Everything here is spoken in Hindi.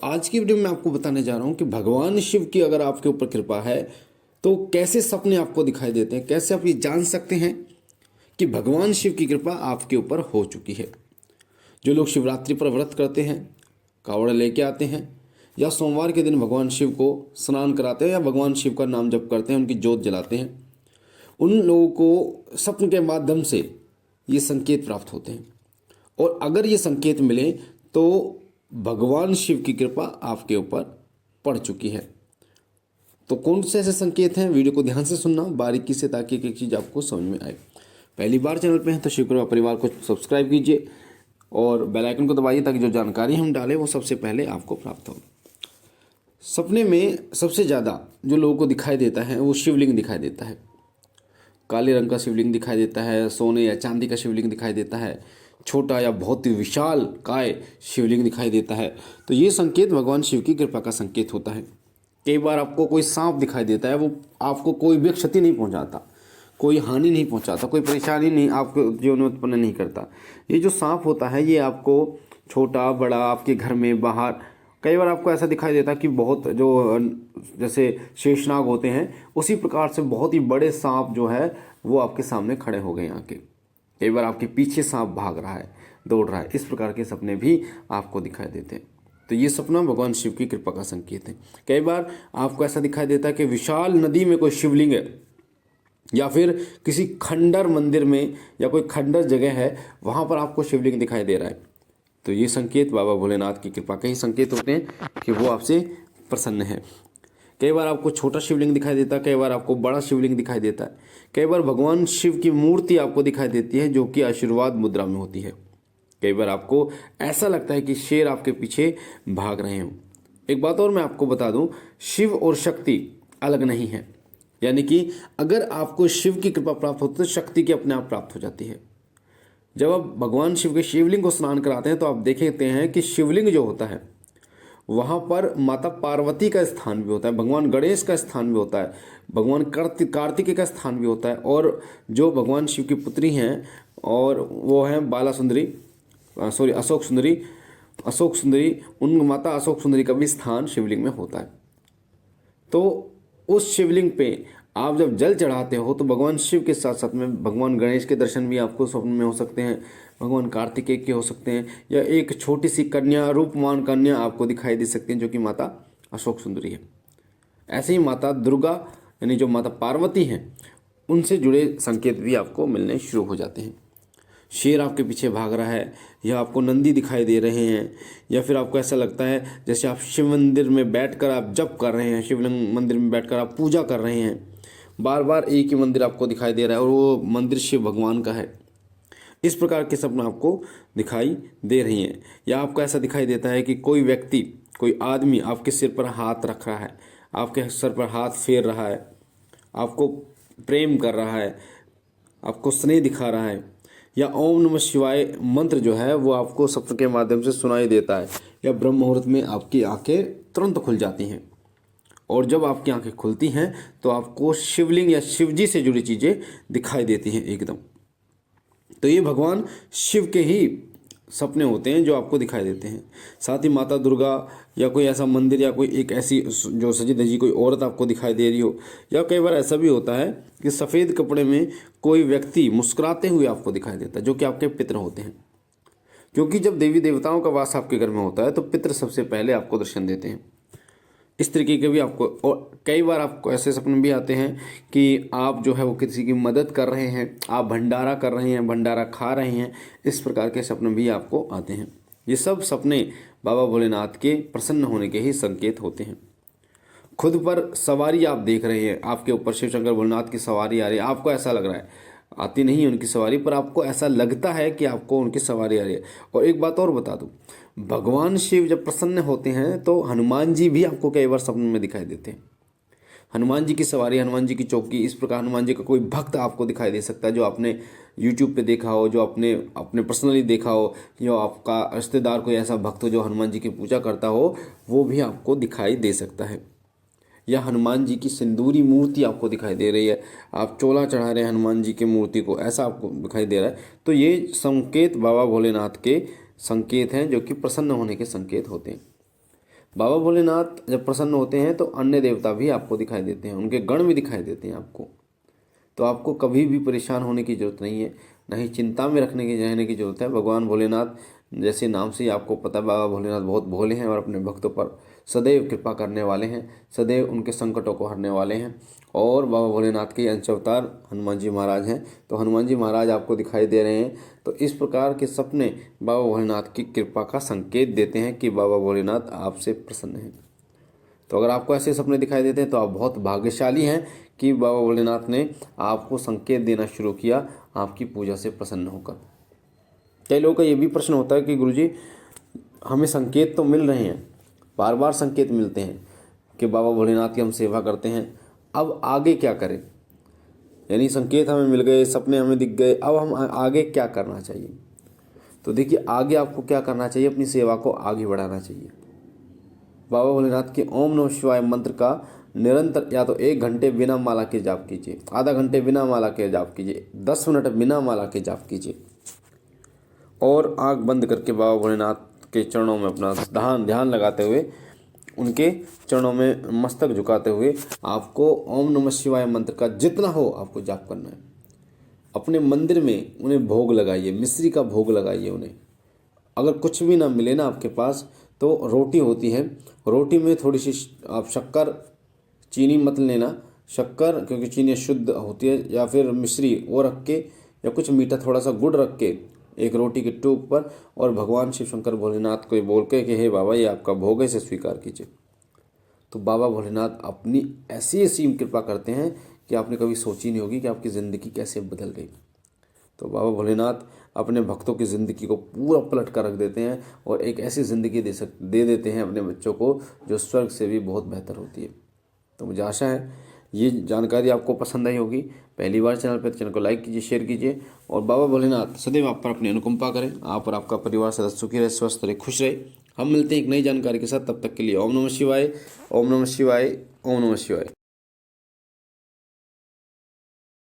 आज की वीडियो में आपको बताने जा रहा हूँ कि भगवान शिव की अगर आपके ऊपर कृपा है तो कैसे सपने आपको दिखाई देते हैं, कैसे आप ये जान सकते हैं कि भगवान शिव की कृपा आपके ऊपर हो चुकी है। जो लोग शिवरात्रि पर व्रत करते हैं, कावड़ लेके आते हैं या सोमवार के दिन भगवान शिव को स्नान कराते हैं या भगवान शिव का नाम जप करते हैं, उनकी जोत जलाते हैं, उन लोगों को सपने के माध्यम से ये संकेत प्राप्त होते हैं। और अगर ये संकेत मिले तो भगवान शिव की कृपा आपके ऊपर पड़ चुकी है। तो कौन से ऐसे संकेत हैं, वीडियो को ध्यान से सुनना बारीकी से, ताकि एक एक चीज़ आपको समझ में आए। पहली बार चैनल पे हैं तो शिव कृपा परिवार को सब्सक्राइब कीजिए और बेल आइकन को दबाइए ताकि जो जानकारी हम डालें वो सबसे पहले आपको प्राप्त हो। सपने में सबसे ज़्यादा जो लोगों को दिखाई देता है वो शिवलिंग दिखाई देता है। काले रंग का शिवलिंग दिखाई देता है, सोने या चांदी का शिवलिंग दिखाई देता है, छोटा या बहुत ही विशाल काय शिवलिंग दिखाई देता है। तो ये संकेत भगवान शिव की कृपा का संकेत होता है। कई बार आपको कोई सांप दिखाई देता है, वो आपको कोई भी क्षति नहीं पहुंचाता, कोई हानि नहीं पहुंचाता, कोई परेशानी नहीं आपके जीवन में उत्पन्न नहीं करता। ये जो सांप होता है ये आपको छोटा बड़ा आपके घर में बाहर, कई बार आपको ऐसा दिखाई देता है कि बहुत जो जैसे शेषनाग होते हैं उसी प्रकार से बहुत ही बड़े सांप जो है वो आपके सामने खड़े हो गए आके। कई बार आपके पीछे सांप भाग रहा है, दौड़ रहा है। इस प्रकार के सपने भी आपको दिखाई देते हैं। तो ये सपना भगवान शिव की कृपा का संकेत है। कई बार आपको ऐसा दिखाई देता है कि विशाल नदी में कोई शिवलिंग है या फिर किसी खंडर मंदिर में या कोई खंडर जगह है, वहाँ पर आपको शिवलिंग दिखाई दे रहा है। तो ये संकेत बाबा भोलेनाथ की कृपा के ही संकेत होते हैं कि वो आपसे प्रसन्न है। कई बार आपको छोटा शिवलिंग दिखाई देता है, कई बार आपको बड़ा शिवलिंग दिखाई देता है, कई बार भगवान शिव की मूर्ति आपको दिखाई देती है जो कि आशीर्वाद मुद्रा में होती है। कई बार आपको ऐसा लगता है कि शेर आपके पीछे भाग रहे हों। एक बात और मैं आपको बता दूं, शिव और शक्ति अलग नहीं है। यानी कि अगर आपको शिव की कृपा प्राप्त होती है तो शक्ति की अपने आप प्राप्त हो जाती है। जब आप भगवान शिव के शिवलिंग को स्नान कराते हैं तो आप देखते हैं कि शिवलिंग जो होता है वहाँ पर माता पार्वती का स्थान भी होता है, भगवान गणेश का स्थान भी होता है, भगवान कार्तिकेय का स्थान भी होता है, और जो भगवान शिव की पुत्री हैं और वो हैं अशोक सुंदरी, उन माता अशोक सुंदरी का भी स्थान शिवलिंग में होता है। तो उस शिवलिंग पे आप जब जल चढ़ाते हो तो भगवान शिव के साथ साथ में भगवान गणेश के दर्शन भी आपको स्वप्न में हो सकते हैं, भगवान कार्तिकेय के हो सकते हैं, या एक छोटी सी कन्या, रूपमान कन्या आपको दिखाई दे सकती है जो कि माता अशोक सुंदरी है। ऐसे ही माता दुर्गा यानी जो माता पार्वती हैं उनसे जुड़े संकेत भी आपको मिलने शुरू हो जाते हैं। शेर आपके पीछे भाग रहा है, या आपको नंदी दिखाई दे रहे हैं, या फिर आपको ऐसा लगता है जैसे आप शिव मंदिर में बैठकर आप जप कर रहे हैं, शिवलिंग मंदिर में बैठकर आप पूजा कर रहे हैं, बार बार एक ही मंदिर आपको दिखाई दे रहा है और वो मंदिर शिव भगवान का है। इस प्रकार के सपना आपको दिखाई दे रही हैं। या आपको ऐसा दिखाई देता है कि कोई व्यक्ति, कोई आदमी आपके सिर पर हाथ रख रहा है, आपके सर पर हाथ फेर रहा है, आपको प्रेम कर रहा है, आपको स्नेह दिखा रहा है, या ओम नमः शिवाय मंत्र जो है वो आपको सपने के माध्यम से सुनाई देता है, या ब्रह्म मुहूर्त में आपकी आंखें तुरंत खुल जाती हैं। और जब आपकी आंखें खुलती हैं तो आपको शिवलिंग या शिवजी से जुड़ी चीज़ें दिखाई देती हैं एकदम। तो ये भगवान शिव के ही सपने होते हैं जो आपको दिखाई देते हैं। साथ ही माता दुर्गा या कोई ऐसा मंदिर या कोई एक ऐसी जो सजी धजी कोई औरत आपको दिखाई दे रही हो, या कई बार ऐसा भी होता है कि सफ़ेद कपड़े में कोई व्यक्ति मुस्कुराते हुए आपको दिखाई देता है जो कि आपके पितर होते हैं। क्योंकि जब देवी देवताओं का वास आपके घर में होता है तो पितर सबसे पहले आपको दर्शन देते हैं। इस तरीके के भी आपको, और कई बार आपको ऐसे सपने भी आते हैं कि आप जो है वो किसी की मदद कर रहे हैं, आप भंडारा कर रहे हैं, भंडारा खा रहे हैं। इस प्रकार के सपने भी आपको आते हैं। ये सब सपने बाबा भोलेनाथ के प्रसन्न होने के ही संकेत होते हैं। खुद पर सवारी आप देख रहे हैं, आपके ऊपर शिव शंकर भोलेनाथ की सवारी आ रही है, आपको ऐसा लग रहा है, आती नहीं है उनकी सवारी, पर आपको ऐसा लगता है कि आपको उनकी सवारी आ रही है। और एक बात और बता दूं, भगवान शिव जब प्रसन्न होते हैं तो हनुमान जी भी आपको कई बार सपने में दिखाई देते हैं। हनुमान जी की सवारी, हनुमान जी की चौकी, इस प्रकार हनुमान जी का कोई भक्त आपको दिखाई दे सकता है जो आपने यूट्यूब पे देखा हो, जो आपने अपने पर्सनली देखा हो, या आपका रिश्तेदार कोई ऐसा भक्त हो जो हनुमान जी की पूजा करता हो, वो भी आपको दिखाई दे सकता है। या हनुमान जी की सिंदूरी मूर्ति आपको दिखाई दे रही है, आप चोला चढ़ा रहे हैं हनुमान जी की मूर्ति को, ऐसा आपको दिखाई दे रहा है। तो ये संकेत बाबा भोलेनाथ के संकेत हैं जो कि प्रसन्न होने के संकेत होते हैं। बाबा भोलेनाथ जब प्रसन्न होते हैं तो अन्य देवता भी आपको दिखाई देते हैं, उनके गण भी दिखाई देते हैं आपको। तो आपको कभी भी परेशान होने की जरूरत नहीं है, ना ही चिंता में रहने की जरूरत है। भगवान भोलेनाथ जैसे नाम से ही आपको पता है, बाबा भोलेनाथ बहुत भोले हैं और अपने भक्तों पर सदैव कृपा करने वाले हैं, सदैव उनके संकटों को हरने वाले हैं। और बाबा भोलेनाथ के अंश अवतार हनुमान जी महाराज हैं, तो हनुमान जी महाराज आपको दिखाई दे रहे हैं। तो इस प्रकार के सपने बाबा भोलेनाथ की कृपा का संकेत देते हैं कि बाबा भोलेनाथ आपसे प्रसन्न हैं। तो अगर आपको ऐसे सपने दिखाई देते हैं तो आप बहुत भाग्यशाली हैं कि बाबा भोलेनाथ ने आपको संकेत देना शुरू किया आपकी पूजा से प्रसन्न होकर। कई लोगों का ये भी प्रश्न होता है कि गुरुजी हमें संकेत तो मिल रहे हैं, बार बार संकेत मिलते हैं कि बाबा भोलेनाथ की हम सेवा करते हैं, अब आगे क्या करें? यानी संकेत हमें मिल गए, सपने हमें दिख गए, अब हम आगे क्या करना चाहिए? तो देखिए, आगे आपको क्या करना चाहिए, अपनी सेवा को आगे बढ़ाना चाहिए। बाबा भोलेनाथ के ओम नमः शिवाय मंत्र का निरंतर या तो 1 घंटे बिना माला के जाप कीजिए, आधा घंटे बिना माला के जाप कीजिए, 10 मिनट बिना माला के जाप कीजिए और आंख बंद करके बाबा भोलेनाथ के चरणों में अपना ध्यान लगाते हुए, उनके चरणों में मस्तक झुकाते हुए आपको ओम नमः शिवाय मंत्र का जितना हो आपको जाप करना है। अपने मंदिर में उन्हें भोग लगाइए, मिश्री का भोग लगाइए उन्हें। अगर कुछ भी ना मिले ना आपके पास तो रोटी होती है, रोटी में थोड़ी सी आप शक्कर, चीनी मत लेना, शक्कर क्योंकि चीनी शुद्ध होती है, या फिर मिश्री वो रख के या कुछ मीठा थोड़ा सा गुड़ रख के एक रोटी के टूक पर और भगवान शिव शंकर भोलेनाथ को ये बोल के कि हे बाबा ये आपका भोग है, इसे स्वीकार कीजिए। तो बाबा भोलेनाथ अपनी ऐसी असीम कृपा करते हैं कि आपने कभी सोची नहीं होगी कि आपकी ज़िंदगी कैसे बदल गई। तो बाबा भोलेनाथ अपने भक्तों की ज़िंदगी को पूरा पलट कर रख देते हैं और एक ऐसी ज़िंदगी दे देते हैं अपने बच्चों को जो स्वर्ग से भी बहुत बेहतर होती है। तो मुझे आशा है ये जानकारी आपको पसंद आई होगी। पहली बार चैनल पर, चैनल को लाइक कीजिए, शेयर कीजिए और बाबा भोलेनाथ सदैव आप पर अपनी अनुकंपा करें, आप और आपका परिवार सदस्य सुखी रहे, स्वस्थ रहे, खुश रहे। हम मिलते हैं एक नई जानकारी के साथ, तब तक के लिए ओम नमः शिवाय, ओम नमः शिवाय, ओम नमः शिवाय।